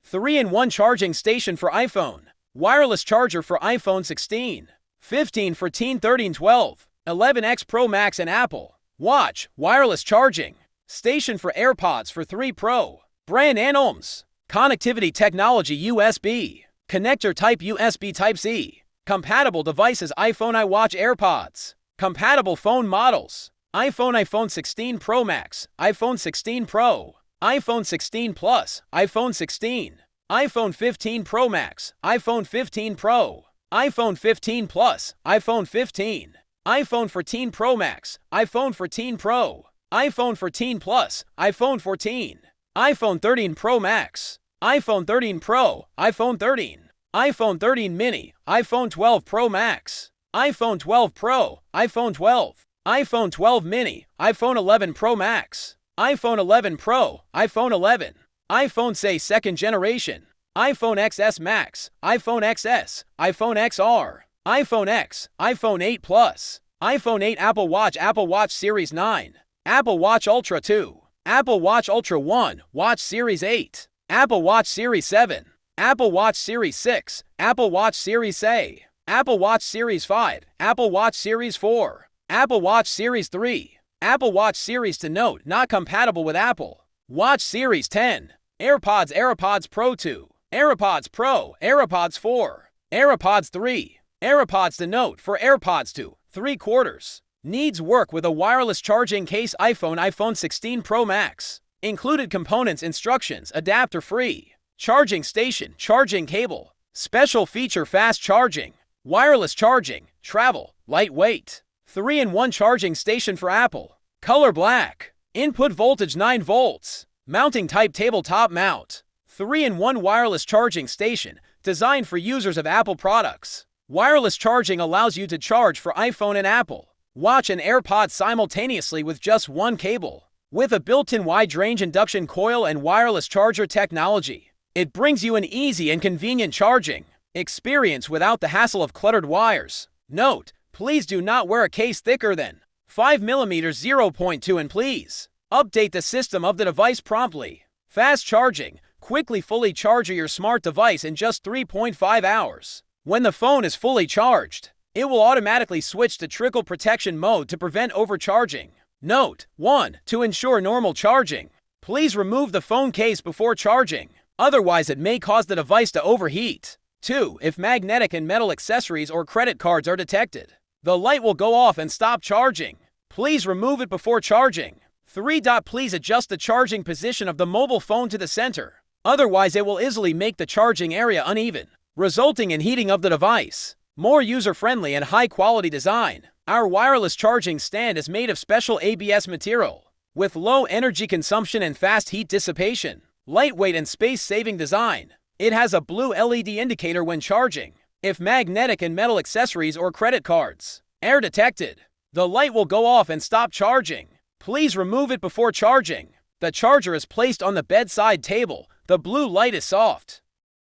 3-in-1 charging station for iPhone. Wireless charger for iPhone 16, 15, 14, 13, 12, 11X Pro Max and Apple Watch. Wireless charging station for AirPods for 3 Pro. Brand and ohms. Connectivity technology USB. Connector type USB Type-C. Compatible devices iPhone, iWatch, AirPods. Compatible phone models: iPhone 16 Pro Max, iPhone 16 Pro, iPhone 16 Plus, iPhone 16, iPhone 15 Pro Max, iPhone 15 Pro, iPhone 15 Plus, iPhone 15, iPhone 14 Pro Max, iPhone 14 Pro, iPhone 14 Plus, iPhone 14, iPhone 13 Pro Max, iPhone 13 Pro, iPhone 13, iPhone 13 Mini, iPhone 12 Pro Max, iPhone 12 Pro, iPhone 12, iPhone 12 Mini, iPhone 11 Pro Max, iPhone 11 Pro, iPhone 11, iPhone say second generation, iPhone XS Max, iPhone XS, iPhone XR, iPhone X, iPhone 8 Plus, iPhone 8 Apple Watch Series 9, Apple Watch Ultra 2, Apple Watch Ultra 1, Watch Series 8, Apple Watch Series 7, Apple Watch Series 6, Apple Watch Series A, Apple Watch Series 5, Apple Watch Series 4, Apple Watch Series 3, Apple Watch Series to note not compatible with Apple Watch Series 10, AirPods Pro 2, AirPods Pro, AirPods 4, AirPods 3, AirPods to note for AirPods 2, 3/4. Needs work with a wireless charging case iPhone 16 Pro Max. Included components instructions adapter free. Charging station, charging cable. Special feature fast charging. Wireless charging, travel, lightweight. 3-in-1 charging station for Apple. Color black. Input voltage 9 volts. Mounting type tabletop mount. 3-in-1 wireless charging station designed for users of Apple products. Wireless charging allows you to charge for iPhone and Apple Watch and AirPods simultaneously with just one cable. With a built-in wide-range induction coil and wireless charger technology, it brings you an easy and convenient charging experience without the hassle of cluttered wires. Note: please do not wear a case thicker than 5mm 0.2 and please update the system of the device promptly. Fast charging. Quickly fully charge your smart device in just 3.5 hours. When the phone is fully charged, it will automatically switch to trickle protection mode to prevent overcharging. Note: 1. To ensure normal charging, please remove the phone case before charging. Otherwise, it may cause the device to overheat. 2. If magnetic and metal accessories or credit cards are detected, the light will go off and stop charging. Please remove it before charging. 3. Please adjust the charging position of the mobile phone to the center. Otherwise, it will easily make the charging area uneven, resulting in heating of the device. More user-friendly and high-quality design. Our wireless charging stand is made of special ABS material with low energy consumption and fast heat dissipation. Lightweight and space-saving design. It has a blue LED indicator when charging. If magnetic and metal accessories or credit cards are detected, the light will go off and stop charging. Please remove it before charging. The charger is placed on the bedside table. The blue light is soft.